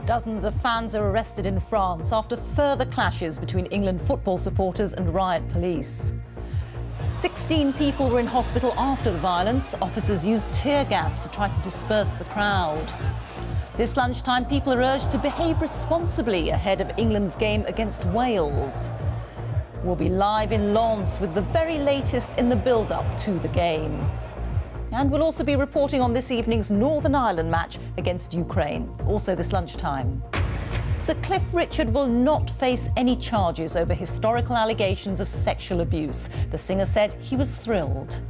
Dozens of fans are arrested in France after further clashes between England football supporters and riot police. 16 people were in hospital after the violence. Officers used tear gas to try to disperse the crowd. This lunchtime, people are urged to behave responsibly ahead of England's game against Wales. We'll be live in Lens with the very latest in the build-up to the game. And we'll also be reporting on this evening's Northern Ireland match against Ukraine, also this lunchtime. Sir Cliff Richard will not face any charges over historical allegations of sexual abuse. The singer said he was thrilled.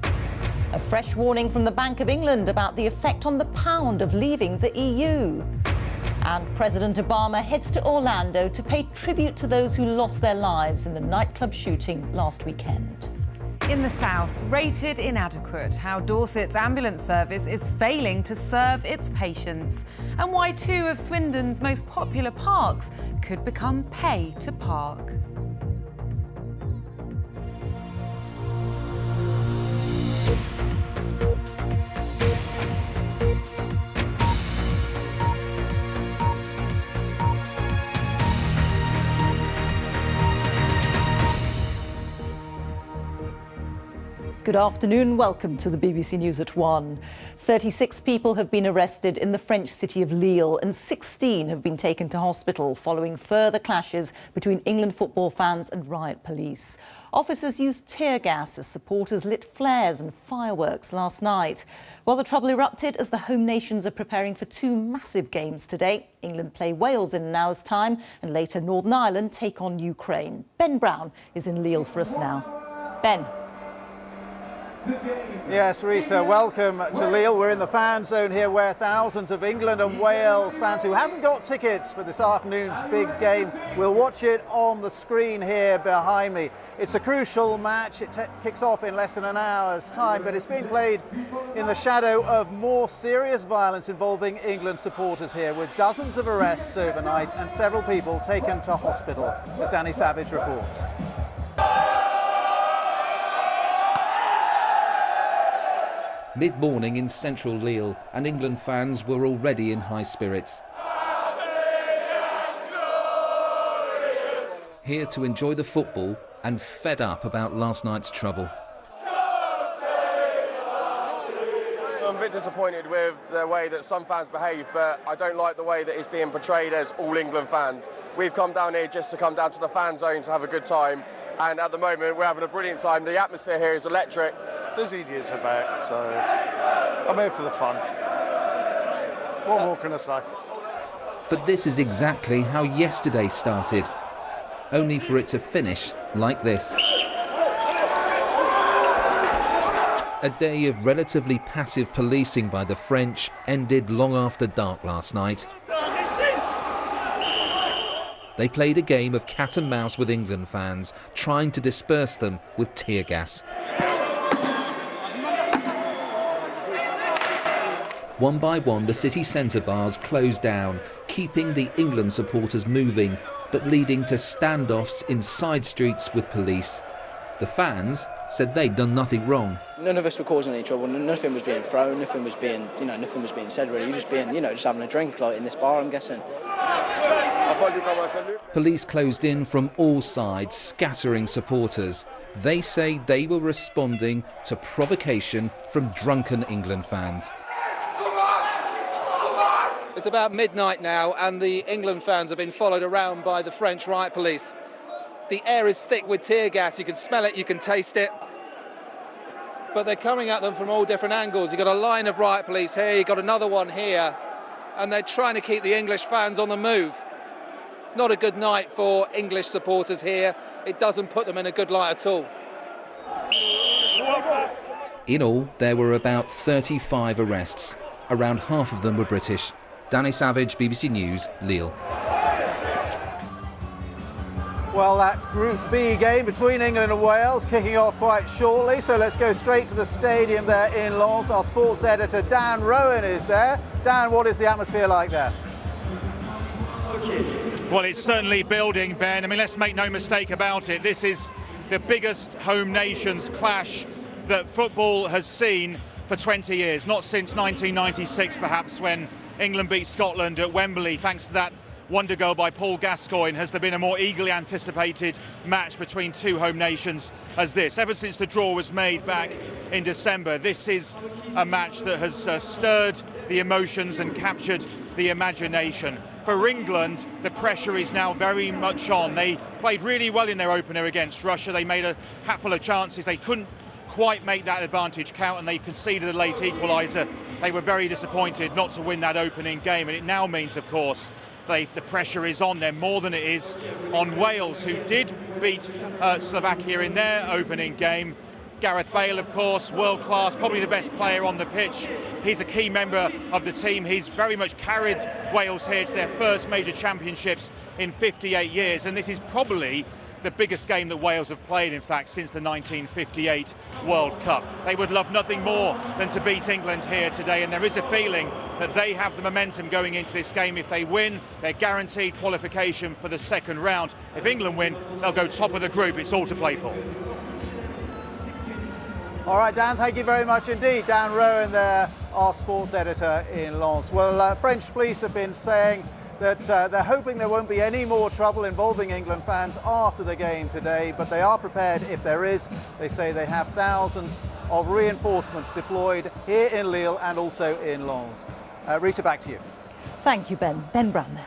A fresh warning from the Bank of England about the effect on the pound of leaving the EU. And President Obama heads to Orlando to pay tribute to those who lost their lives in the nightclub shooting last weekend. In the south, rated inadequate, how Dorset's ambulance service is failing to serve its patients, and why two of Swindon's most popular parks could become pay to park. Good afternoon, welcome to the BBC News at 1. 36 people have been arrested in the French city of Lille and 16 have been taken to hospital following further clashes between England football fans and riot police. Officers used tear gas as supporters lit flares and fireworks last night. Well, the trouble erupted as the home nations are preparing for two massive games today. England play Wales in an hour's time and later Northern Ireland take on Ukraine. Ben Brown is in Lille for us now. Ben. Yes, Rita, welcome to Lille. We're in the fan zone here where thousands of England and Wales fans who haven't got tickets for this afternoon's big game will watch it on the screen here behind me. It's a crucial match. It kicks off in less than an hour's time, but it's being played in the shadow of more serious violence involving England supporters here, with dozens of arrests overnight and several people taken to hospital, as Danny Savage reports. Mid-morning in central Lille, and England fans were already in high spirits. Here to enjoy the football and fed up about last night's trouble. I'm a bit disappointed with the way that some fans behave, but I don't like the way that it's being portrayed as all England fans. We've come down here just to come down to the fan zone to have a good time, and at the moment we're having a brilliant time. The atmosphere here is electric. There's idiots about, so I'm here for the fun. What more can I say? But this is exactly how yesterday started, only for it to finish like this. A day of relatively passive policing by the French ended long after dark last night. They played a game of cat and mouse with England fans, trying to disperse them with tear gas. One by one, the city centre bars closed down, keeping the England supporters moving, but leading to standoffs in side streets with police. The fans said they'd done nothing wrong. None of us were causing any trouble. Nothing was being thrown. Nothing was being, nothing was being said. Really, just being, just having a drink, like in this bar, I'm guessing. Police closed in from all sides, scattering supporters. They say they were responding to provocation from drunken England fans. It's about midnight now, and the England fans have been followed around by the French riot police. The air is thick with tear gas. You can smell it, you can taste it. But they're coming at them from all different angles. You've got a line of riot police here, you've got another one here, and they're trying to keep the English fans on the move. It's not a good night for English supporters here. It doesn't put them in a good light at all. In all, there were about 35 arrests. Around half of them were British. Danny Savage, BBC News, Lille. Well, that Group B game between England and Wales kicking off quite shortly, so let's go straight to the stadium there in Lens. Our sports editor Dan Rowan is there. Dan, what is the atmosphere like there? Well, it's certainly building, Ben. I mean, let's make no mistake about it. This is the biggest home nations clash that football has seen for 20 years, not since 1996 perhaps, when England beat Scotland at Wembley thanks to that wonder goal by Paul Gascoigne. Has there been a more eagerly anticipated match between two home nations as this? Ever since the draw was made back in December, this is a match that has stirred the emotions and captured the imagination. For England, the pressure is now very much on. They played really well in their opener against Russia. They made a hatful of chances. They couldn't quite make that advantage count, and they conceded a late equaliser. They were very disappointed not to win that opening game, and it now means, of course, the pressure is on them more than it is on Wales, who did beat Slovakia in their opening game. Gareth Bale, of course, world class, probably the best player on the pitch. He's a key member of the team. He's very much carried Wales here to their first major championships in 58 years, and this is probably the biggest game that Wales have played, in fact, since the 1958 World Cup. They would love nothing more than to beat England here today, and there is a feeling that they have the momentum going into this game. If they win, they're guaranteed qualification for the second round. If England win, they'll go top of the group. It's all to play for. All right, Dan, thank you very much indeed. Dan Rowan there, our sports editor in Lens. Well, French police have been saying that they're hoping there won't be any more trouble involving England fans after the game today, but they are prepared if there is. They say they have thousands of reinforcements deployed here in Lille and also in Lens. Rita, back to you. Thank you, Ben. Ben Brown there.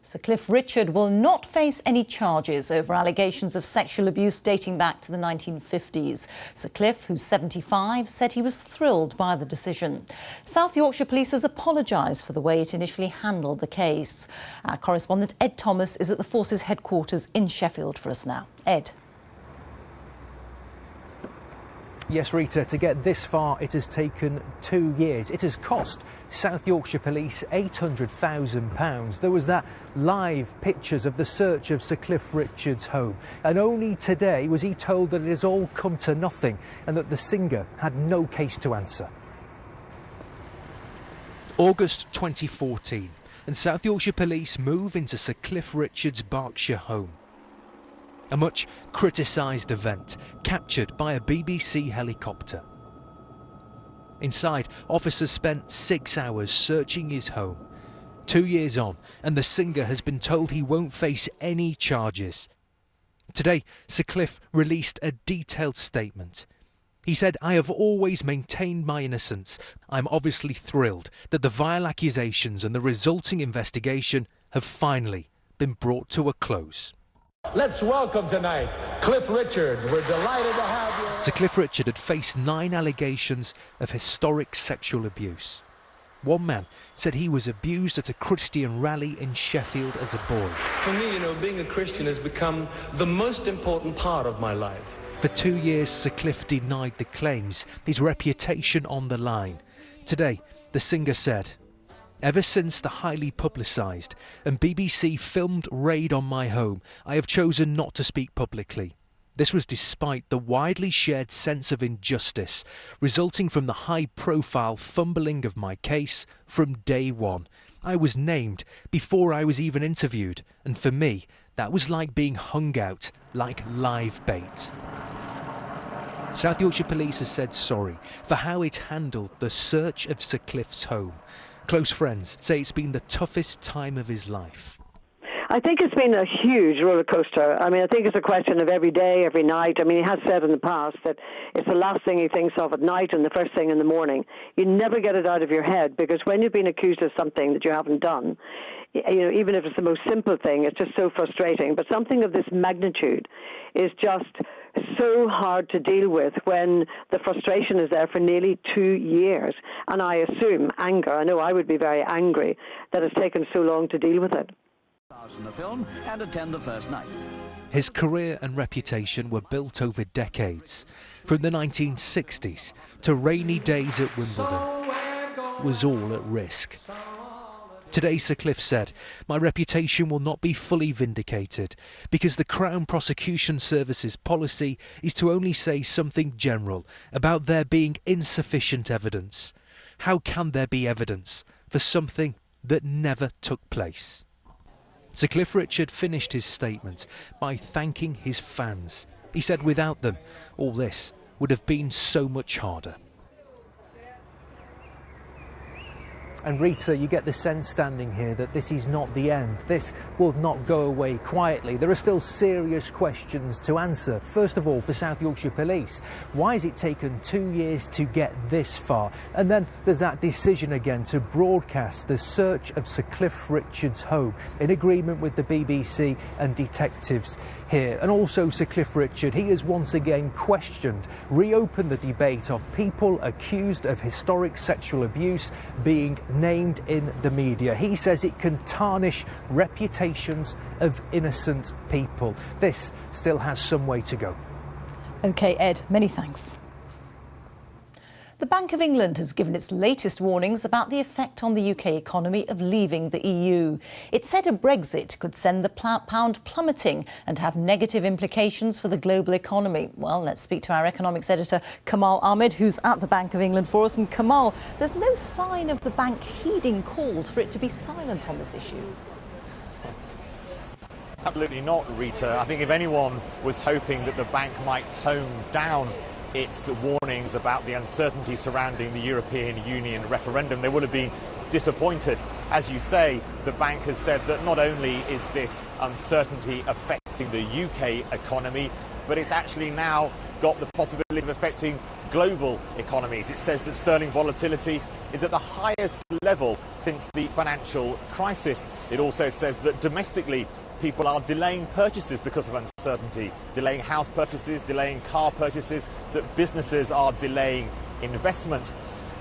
Sir Cliff Richard will not face any charges over allegations of sexual abuse dating back to the 1950s. Sir Cliff, who's 75, said he was thrilled by the decision. South Yorkshire Police has apologised for the way it initially handled the case. Our correspondent Ed Thomas is at the force's headquarters in Sheffield for us now. Ed. Yes, Rita, to get this far it has taken 2 years. It has cost South Yorkshire Police £800,000. There was that live pictures of the search of Sir Cliff Richard's home, and only today was he told that it has all come to nothing and that the singer had no case to answer. August 2014, and South Yorkshire Police move into Sir Cliff Richard's Berkshire home. A much criticised event, captured by a BBC helicopter. Inside, officers spent 6 hours searching his home. 2 years on, and the singer has been told he won't face any charges. Today, Sir Cliff released a detailed statement. He said, "I have always maintained my innocence. I'm obviously thrilled that the vile accusations and the resulting investigation have finally been brought to a close." Let's welcome tonight Cliff Richard. We're delighted to have you. Sir Cliff Richard had faced 9 allegations of historic sexual abuse. One man said he was abused at a Christian rally in Sheffield as a boy. For me, being a Christian has become the most important part of my life. For 2 years, Sir Cliff denied the claims, his reputation on the line. Today, the singer said, "Ever since the highly publicised and BBC filmed raid on my home, I have chosen not to speak publicly. This was despite the widely shared sense of injustice resulting from the high-profile fumbling of my case from day one. I was named before I was even interviewed, and for me, that was like being hung out like live bait." South Yorkshire Police has said sorry for how it handled the search of Sir Cliff's home. Close friends say it's been the toughest time of his life. I think it's been a huge roller coaster. I mean, I think it's a question of every day, every night. I mean, he has said in the past that it's the last thing he thinks of at night and the first thing in the morning. You never get it out of your head, because when you've been accused of something that you haven't done, even if it's the most simple thing, it's just so frustrating. But something of this magnitude is just so hard to deal with when the frustration is there for nearly 2 years. And I assume anger. I know I would be very angry that it's taken so long to deal with it. The film and attend the first night. His career and reputation were built over decades. From the 1960s to rainy days at Wimbledon, was all at risk. Today, Sir Cliff said, "My reputation will not be fully vindicated because the Crown Prosecution Service's policy is to only say something general about there being insufficient evidence. How can there be evidence for something that never took place?" Sir Cliff Richard finished his statement by thanking his fans. He said without them, all this would have been so much harder. And Rita, you get the sense standing here that this is not the end. This will not go away quietly. There are still serious questions to answer. First of all, for South Yorkshire Police, why has it taken 2 years to get this far? And then there's that decision again to broadcast the search of Sir Cliff Richard's home in agreement with the BBC and detectives here. And also Sir Cliff Richard, he has once again questioned, reopened the debate of people accused of historic sexual abuse being named in the media. He says it can tarnish reputations of innocent people. This still has some way to go. OK, Ed, many thanks. The Bank of England has given its latest warnings about the effect on the UK economy of leaving the EU. It said a Brexit could send the pound plummeting and have negative implications for the global economy. Well, let's speak to our economics editor, Kamal Ahmed, who's at the Bank of England for us. And Kamal, there's no sign of the bank heeding calls for it to be silent on this issue. Absolutely not, Rita. I think if anyone was hoping that the bank might tone down its warnings about the uncertainty surrounding the European Union referendum, they would have been disappointed. As you say, the bank has said that not only is this uncertainty affecting the UK economy, but it's actually now got the possibility of affecting global economies. It says that sterling volatility is at the highest level since the financial crisis. It also says that domestically, people are delaying purchases because of uncertainty, delaying house purchases, delaying car purchases, that businesses are delaying investment.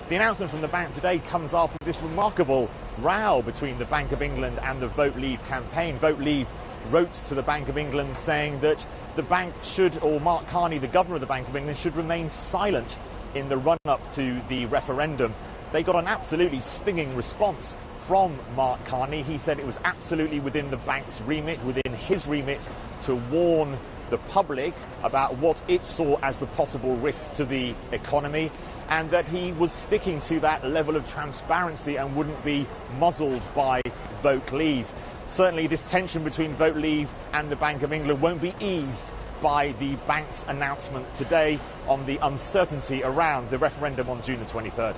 The announcement from the bank today comes after this remarkable row between the Bank of England and the Vote Leave campaign. Vote Leave wrote to the Bank of England saying that the bank should, or Mark Carney, the governor of the Bank of England, should remain silent in the run-up to the referendum. They got an absolutely stinging response from Mark Carney. He said it was absolutely within the bank's remit, within his remit, to warn the public about what it saw as the possible risks to the economy, and that he was sticking to that level of transparency and wouldn't be muzzled by Vote Leave. Certainly this tension between Vote Leave and the Bank of England won't be eased by the bank's announcement today on the uncertainty around the referendum on June the 23rd.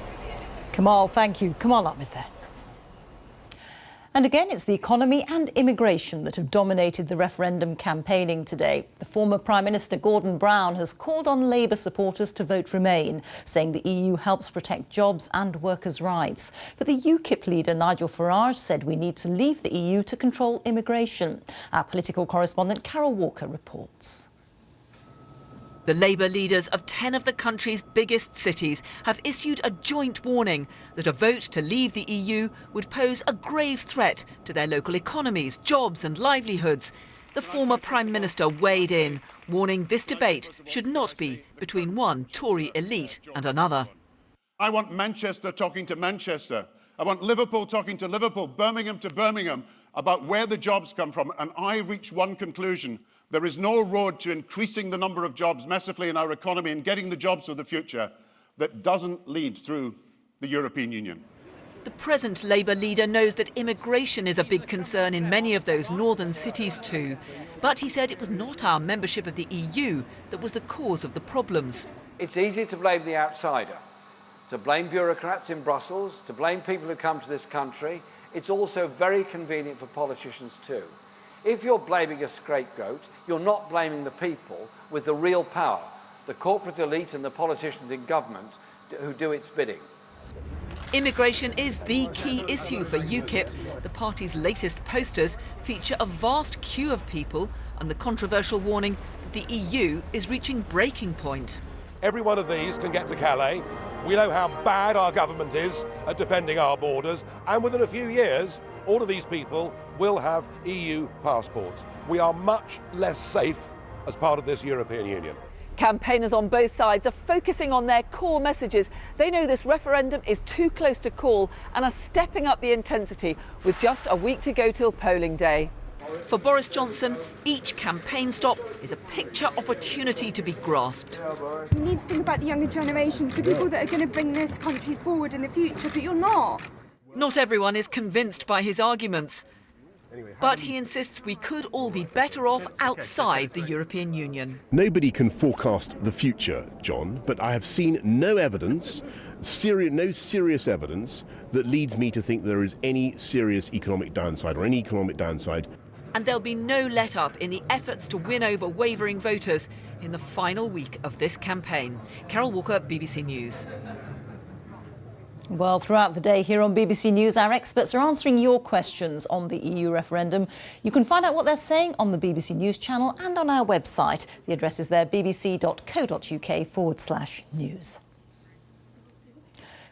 Kamal, thank you. Kamal Ahmed there. And again, it's the economy and immigration that have dominated the referendum campaigning today. The former Prime Minister Gordon Brown has called on Labour supporters to vote Remain, saying the EU helps protect jobs and workers' rights. But the UKIP leader Nigel Farage said we need to leave the EU to control immigration. Our political correspondent Carol Walker reports. The Labour leaders of 10 of the country's biggest cities have issued a joint warning that a vote to leave the EU would pose a grave threat to their local economies, jobs and livelihoods. The former Prime Minister weighed in, warning this debate should not be between one Tory elite and another. I want Manchester talking to Manchester. I want Liverpool talking to Liverpool, Birmingham to Birmingham, about where the jobs come from. And I reach one conclusion. There is no road to increasing the number of jobs massively in our economy and getting the jobs of the future that doesn't lead through the European Union. The present Labour leader knows that immigration is a big concern in many of those northern cities too. But he said it was not our membership of the EU that was the cause of the problems. It's easy to blame the outsider, to blame bureaucrats in Brussels, to blame people who come to this country. It's also very convenient for politicians too. If you're blaming a scapegoat, you're not blaming the people with the real power, the corporate elite and the politicians in government who do its bidding. Immigration is the key issue for UKIP. The party's latest posters feature a vast queue of people and the controversial warning that the EU is reaching breaking point. Every one of these can get to Calais. We know how bad our government is at defending our borders, and within a few years, all of these people will have EU passports. We are much less safe as part of this European Union. Campaigners on both sides are focusing on their core messages. They know this referendum is too close to call and are stepping up the intensity with just a week to go till polling day. For Boris Johnson, each campaign stop is a picture opportunity to be grasped. You need to think about the younger generations, the people that are going to bring this country forward in the future, but you're not. Not everyone is convinced by his arguments. But he insists we could all be better off outside the European Union. Nobody can forecast the future, John, but I have seen no evidence, no serious evidence that leads me to think there is any serious economic downside or any economic downside. And there'll be no let-up in the efforts to win over wavering voters in the final week of this campaign. Carol Walker, BBC News. Well, throughout the day here on BBC News, our experts are answering your questions on the EU referendum. You can find out what they're saying on the BBC News channel and on our website. The address is there, bbc.co.uk/news.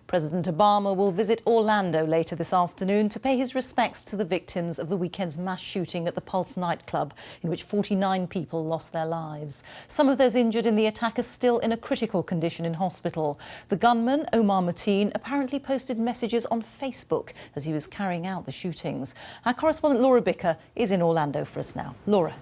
President Obama will visit Orlando later this afternoon to pay his respects to the victims of the weekend's mass shooting at the Pulse nightclub, in which 49 people lost their lives. Some of those injured in the attack are still in a critical condition in hospital. The gunman, Omar Mateen, apparently posted messages on Facebook as he was carrying out the shootings. Our correspondent Laura Bicker is in Orlando for us now. Laura.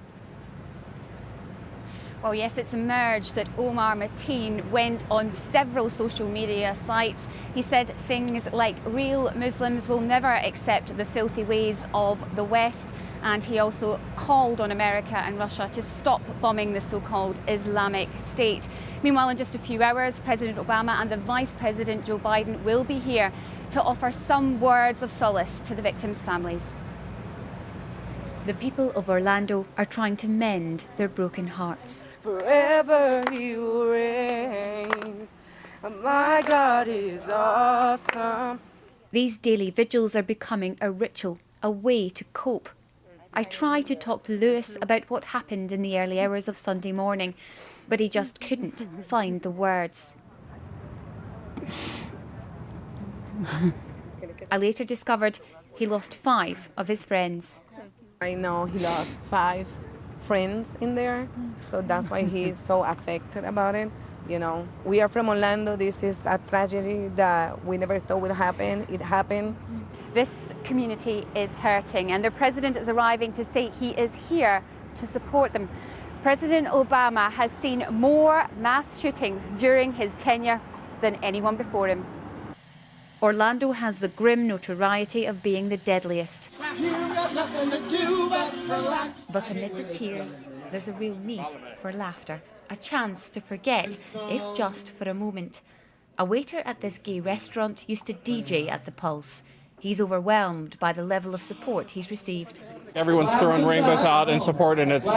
Well, yes, it's emerged that Omar Mateen went on several social media sites. He said things like real Muslims will never accept the filthy ways of the West. And he also called on America and Russia to stop bombing the so-called Islamic State. Meanwhile, in just a few hours, President Obama and the Vice President Joe Biden will be here to offer some words of solace to the victims' families. The people of Orlando are trying to mend their broken hearts. Forever he will reign. My God is awesome. These daily vigils are becoming a ritual, a way to cope. I tried to talk to Lewis about what happened in the early hours of Sunday morning, but he just couldn't find the words. I later discovered he lost 5 of his friends. I know he lost 5 friends in there, so that's why he is so affected about it. You know, we are from Orlando. This is a tragedy that we never thought would happen. It happened. This community is hurting, and their president is arriving to say he is here to support them. President Obama has seen more mass shootings during his tenure than anyone before him. Orlando has the grim notoriety of being the deadliest. But amid the tears, there's a real need for laughter, a chance to forget, if just for a moment. A waiter at this gay restaurant used to DJ at the Pulse. He's overwhelmed by the level of support he's received. Everyone's throwing rainbows out in support, and it's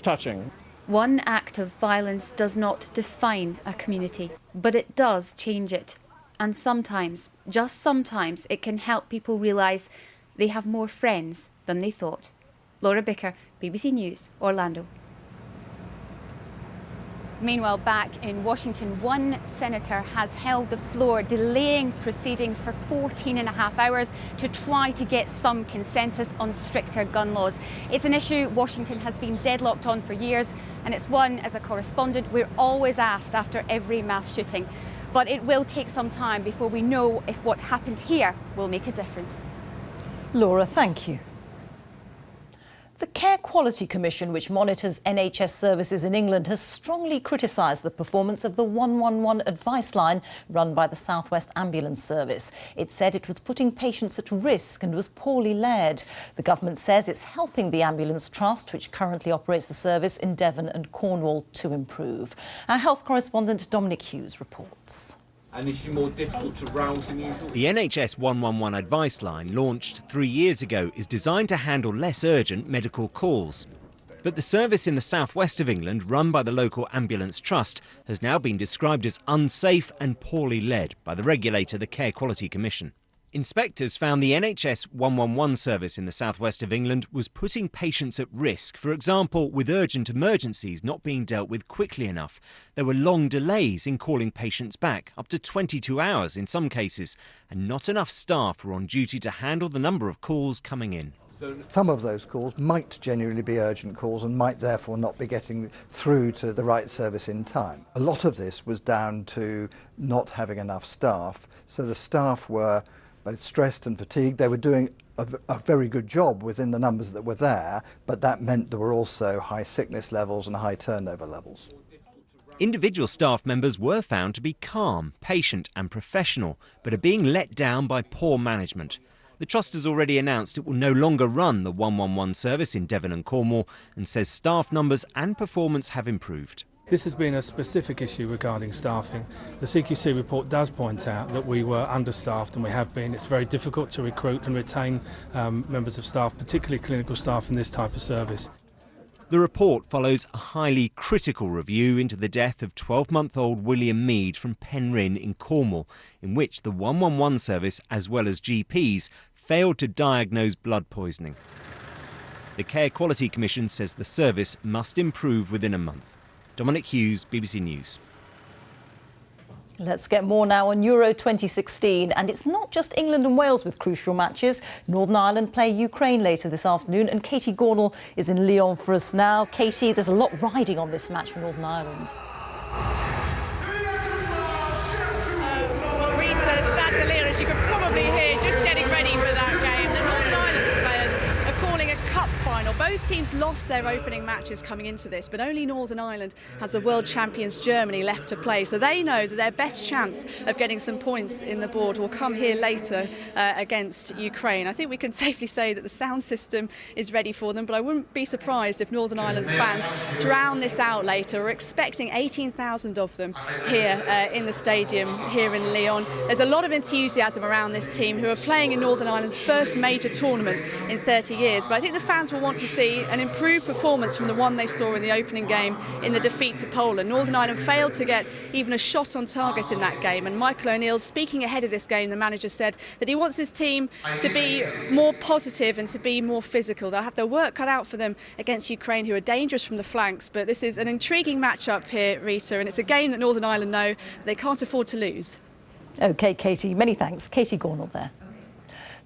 touching. One act of violence does not define a community, but it does change it. And sometimes, just sometimes, it can help people realise they have more friends than they thought. Laura Bicker, BBC News, Orlando. Meanwhile, back in Washington, one senator has held the floor, delaying proceedings for 14.5 hours to try to get some consensus on stricter gun laws. It's an issue Washington has been deadlocked on for years, and it's one, as a correspondent, we're always asked after every mass shooting. But it will take some time before we know if what happened here will make a difference. Laura, thank you. The Care Quality Commission, which monitors NHS services in England, has strongly criticised the performance of the 111 advice line run by the South West Ambulance Service. It said it was putting patients at risk and was poorly led. The government says it's helping the Ambulance Trust, which currently operates the service in Devon and Cornwall, to improve. Our health correspondent Dominic Hughes reports. An issue more difficult to rouse than usual? The NHS 111 advice line, launched 3 years ago, is designed to handle less urgent medical calls. But the service in the southwest of England, run by the local Ambulance Trust, has now been described as unsafe and poorly led by the regulator, the Care Quality Commission. Inspectors found the NHS 111 service in the southwest of England was putting patients at risk, for example, with urgent emergencies not being dealt with quickly enough. There were long delays in calling patients back, up to 22 hours in some cases, and not enough staff were on duty to handle the number of calls coming in. Some of those calls might genuinely be urgent calls and might therefore not be getting through to the right service in time. A lot of this was down to not having enough staff, so the staff were both stressed and fatigued. They were doing a very good job within the numbers that were there, but that meant there were also high sickness levels and high turnover levels. Individual staff members were found to be calm, patient and professional, but are being let down by poor management. The Trust has already announced it will no longer run the 111 service in Devon and Cornwall and says staff numbers and performance have improved. This has been a specific issue regarding staffing. The CQC report does point out that we were understaffed, and we have been. It's very difficult to recruit and retain members of staff, particularly clinical staff in this type of service. The report follows a highly critical review into the death of 12-month-old William Mead from Penryn in Cornwall, in which the 111 service, as well as GPs, failed to diagnose blood poisoning. The Care Quality Commission says the service must improve within a month. Dominic Hughes, BBC News. Let's get more now on Euro 2016. And it's not just England and Wales with crucial matches. Northern Ireland play Ukraine later this afternoon, and Katie Gornall is in Lyon for us now. Katie, there's a lot riding on this match for Northern Ireland. Rita, Stade de Liège, as you could probably hear, just getting ready for that game. The Northern Ireland's players are calling a cup final. Both teams lost their opening matches coming into this, but only Northern Ireland has the world champions Germany left to play. So they know that their best chance of getting some points in the board will come here later against Ukraine. I think we can safely say that the sound system is ready for them, but I wouldn't be surprised if Northern Ireland's fans drown this out later. We're expecting 18,000 of them here in the stadium here in Lyon. There's a lot of enthusiasm around this team, who are playing in Northern Ireland's first major tournament in 30 years. But I think the fans will want to see an improved performance from the one they saw in the opening game in the defeat to Poland. Northern Ireland failed to get even a shot on target in that game, and Michael O'Neill, speaking ahead of this game, the manager said that he wants his team to be more positive and to be more physical. They'll have their work cut out for them against Ukraine, who are dangerous from the flanks, but this is an intriguing match-up here, Rita, and it's a game that Northern Ireland know they can't afford to lose. OK, Katie, many thanks. Katie Gornall there.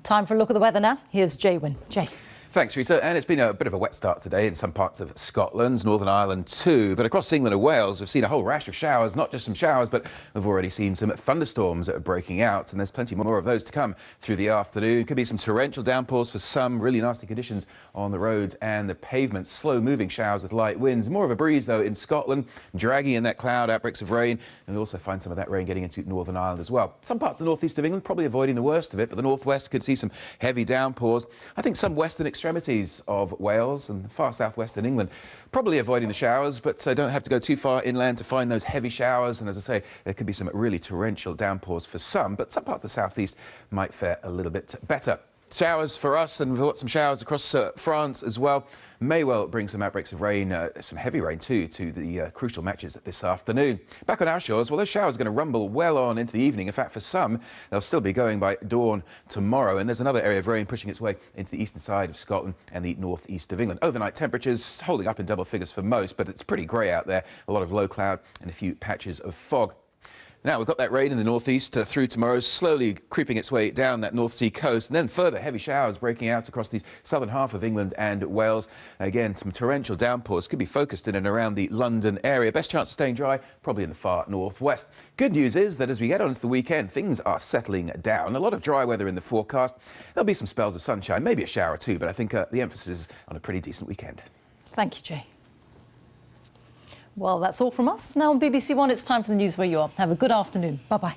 Time for a look at the weather now. Here's Jay Wynn. Jay. Thanks, Rita. And it's been a bit of a wet start today in some parts of Scotland, Northern Ireland too. But across England and Wales, we've seen a whole rash of showers, not just some showers, but we've already seen some thunderstorms that are breaking out. And there's plenty more of those to come through the afternoon. Could be some torrential downpours for some, really nasty conditions on the roads and the pavements. Slow-moving showers with light winds. More of a breeze, though, in Scotland, dragging in that cloud, outbreaks of rain. And we also find some of that rain getting into Northern Ireland as well. Some parts of the northeast of England probably avoiding the worst of it, but the northwest could see some heavy downpours. I think some western extremities of Wales and far southwestern England probably avoiding the showers, but don't have to go too far inland to find those heavy showers. And as I say, there could be some really torrential downpours for some, but some parts of the southeast might fare a little bit better. Showers for us, and we've got some showers across France as well. May well bring some outbreaks of rain, some heavy rain too, to the crucial matches this afternoon. Back on our shores, well, those showers are going to rumble well on into the evening. In fact, for some, they'll still be going by dawn tomorrow. And there's another area of rain pushing its way into the eastern side of Scotland and the northeast of England. Overnight temperatures holding up in double figures for most, but it's pretty grey out there. A lot of low cloud and a few patches of fog. Now, we've got that rain in the northeast through tomorrow, slowly creeping its way down that North Sea coast, and then further heavy showers breaking out across the southern half of England and Wales. Again, some torrential downpours could be focused in and around the London area. Best chance of staying dry, probably in the far northwest. Good news is that as we get on into the weekend, things are settling down. A lot of dry weather in the forecast. There'll be some spells of sunshine, maybe a shower too, but I think the emphasis is on a pretty decent weekend. Thank you, Jay. Well, that's all from us. Now on BBC One, it's time for the news where you are. Have a good afternoon. Bye-bye.